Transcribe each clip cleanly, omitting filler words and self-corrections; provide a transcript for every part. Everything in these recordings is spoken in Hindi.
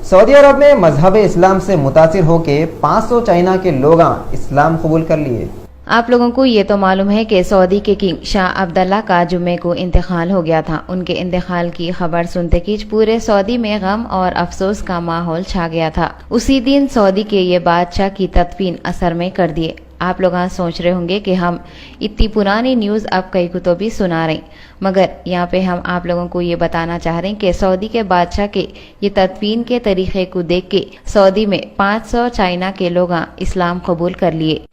सऊदी अरब में मजहब इस्लाम से मुतासिर होकर 500 चाइना के लोग इस्लाम कबूल कर लिए। आप लोगों को ये तो मालूम है कि सऊदी के किंग शाह अब्दुल्ला का जुम्मे को इंतकाल हो गया था। उनके इंतकाल की खबर सुनते ही पूरे सऊदी में गम और अफसोस का माहौल छा गया था। उसी दिन सऊदी के ये बादशाह की तदफीन असर में कर दिए। आप लोग सोच रहे होंगे कि हम इतनी पुरानी न्यूज़ अब कई को तो भी सुना रहे, मगर यहाँ पे हम आप लोगों को ये बताना चाह रहे हैं कि सऊदी के बादशाह के ये तदफीन के तरीके को देख के सऊदी में 500 चाइना के लोग इस्लाम कबूल कर लिए।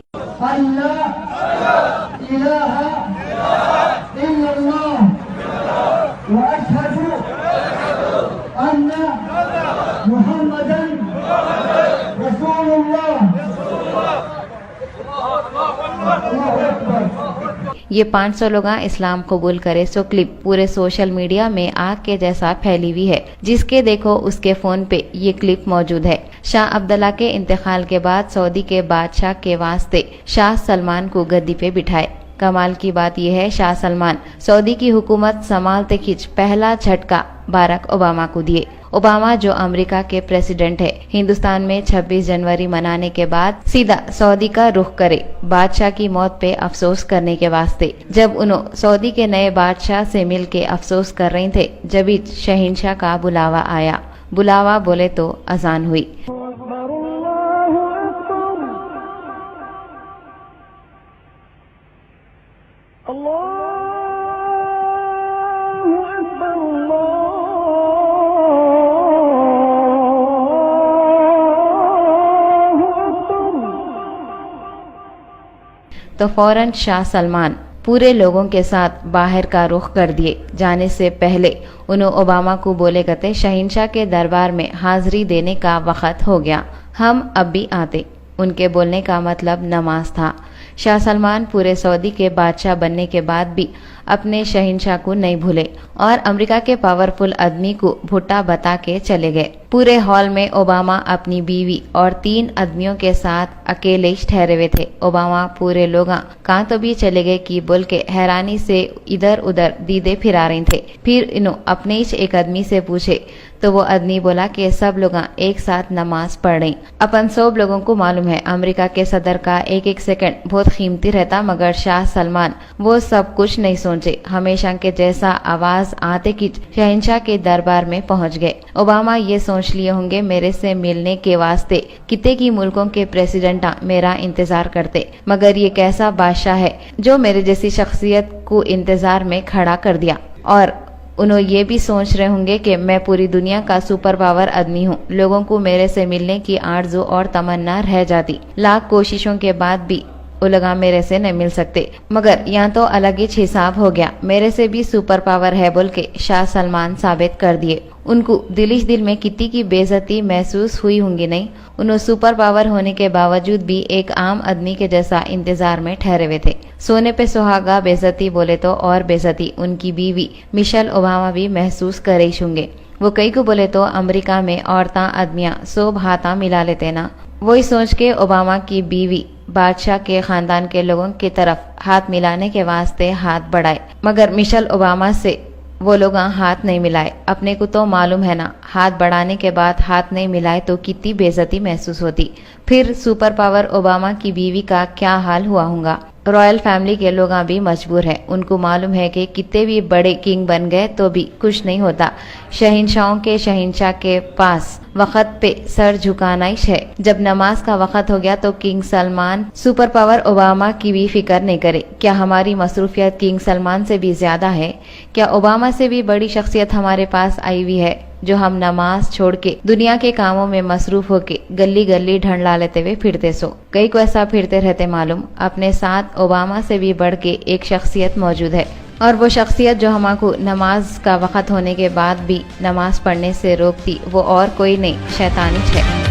ये 500 लोग इस्लाम कबूल करे सो क्लिप पूरे सोशल मीडिया में आग के जैसा फैली हुई है। जिसके देखो उसके फोन पे ये क्लिप मौजूद है। शाह अब्दुल्ला के इंतकाल के बाद सऊदी के बादशाह के वास्ते शाह सलमान को गद्दी पे बिठाए। कमाल की बात यह है, शाह सलमान सऊदी की हुकूमत संभालते खिंच पहला झटका बाराक ओबामा को दिए। ओबामा जो अमेरिका के प्रेसिडेंट है, हिंदुस्तान में 26 जनवरी मनाने के बाद सीधा सऊदी का रुख करे बादशाह की मौत पे अफसोस करने के वास्ते। जब उन्होंने सऊदी के नए बादशाह से मिल के अफसोस कर रहे थे, जब शहंशाह का बुलावा आया। बुलावा बोले तो अजान हुई। तो फौरन शाह सलमान पूरे लोगों के साथ बाहर का रुख कर दिए। जाने से पहले उन्होंने ओबामा को बोले कहते शहंशाह के दरबार में हाजिरी देने का वक्त हो गया, हम अब भी आते। उनके बोलने का मतलब नमाज था। शाह सलमान पूरे सऊदी के बादशाह बनने के बाद भी अपने शहंशाह को नहीं भूले और अमेरिका के पावरफुल आदमी को भुट्टा बता के चले गए। पूरे हॉल में ओबामा अपनी बीवी और 3 आदमियों के साथ अकेले ही ठहरे हुए थे। ओबामा पूरे लोग कहाँ तो भी चले गए कि बोल के हैरानी से इधर उधर दीदे फिरा रहे थे। फिर इन्हों अपने ही एक आदमी से पूछे तो वो आदमी बोला कि सब लोग एक साथ नमाज पढ़ रहे। अपन सब लोगों को मालूम है अमेरिका के सदर का एक एक सेकंड बहुत कीमती रहता, मगर शाह सलमान वो सब कुछ नहीं सोचे। हमेशा के जैसा आवाज आते कि शहंशाह के दरबार में पहुंच गए। ओबामा ये सोच लिए होंगे मेरे से मिलने के वास्ते कितने की मुल्कों के प्रेसिडेंट मेरा इंतजार करते, मगर ये कैसा बादशाह है जो मेरे जैसी शख्सियत को इंतजार में खड़ा कर दिया। और उन्होंने ये भी सोच रहे होंगे कि मैं पूरी दुनिया का सुपर पावर आदमी हूँ। लोगों को मेरे से मिलने की आरज़ू और तमन्ना रह जाती। लाख कोशिशों के बाद भी वो लगा मेरे से नहीं मिल सकते, मगर यहाँ तो अलग ही हिसाब हो गया। मेरे से भी सुपर पावर है बोल के शाह सलमान साबित कर दिए। उनको दिल में कितनी की बेइज्जती महसूस हुई होंगी नहीं। उन्होंने सुपर पावर होने के बावजूद भी एक आम आदमी के जैसा इंतजार में ठहरे हुए थे। सोने पे सुहागा बेइज्जती बोले तो और बेइज्जती उनकी बीवी मिशेल ओबामा भी महसूस करे होंगे। वो कई को बोले तो अमेरिका में औरतां आदमियां सब हाथा मिला लेते ना। वही सोच के ओबामा की बीवी बादशाह के खानदान के लोगों की तरफ हाथ मिलाने के वास्ते हाथ बढ़ाए, मगर मिशेल ओबामा से वो लोग हाथ नहीं मिलाए। अपने को तो मालूम है ना, हाथ बढ़ाने के बाद हाथ नहीं मिलाए तो कितनी बेइज्जती महसूस होती। फिर सुपर पावर ओबामा की बीवी का क्या हाल हुआ होगा। रॉयल फैमिली के लोग भी मजबूर है। उनको मालूम है कि कितने भी बड़े किंग बन गए तो भी कुछ नहीं होता। शहंशाहों के शहंशाह के पास वक्त पे सर झुकाना ही है। जब नमाज का वक्त हो गया तो king Salman super power Obama की भी फिक्र नहीं करे। क्या हमारी मसरूफियत किंग सलमान से भी ज्यादा है? क्या ओबामा से भी बड़ी शख्सियत हमारे पास आई हुई है जो हम नमाज छोड़ के दुनिया के कामों में मसरूफ होके गली गली ढंढला लेते हुए फिरते सो? कई को ऐसा फिरते रहते मालूम। अपने साथ ओबामा से भी बढ़ के एक शख्सियत मौजूद है, और वो शख्सियत जो हमको नमाज का वक्त होने के बाद भी नमाज पढ़ने से रोकती वो और कोई नहीं, शैतानी है।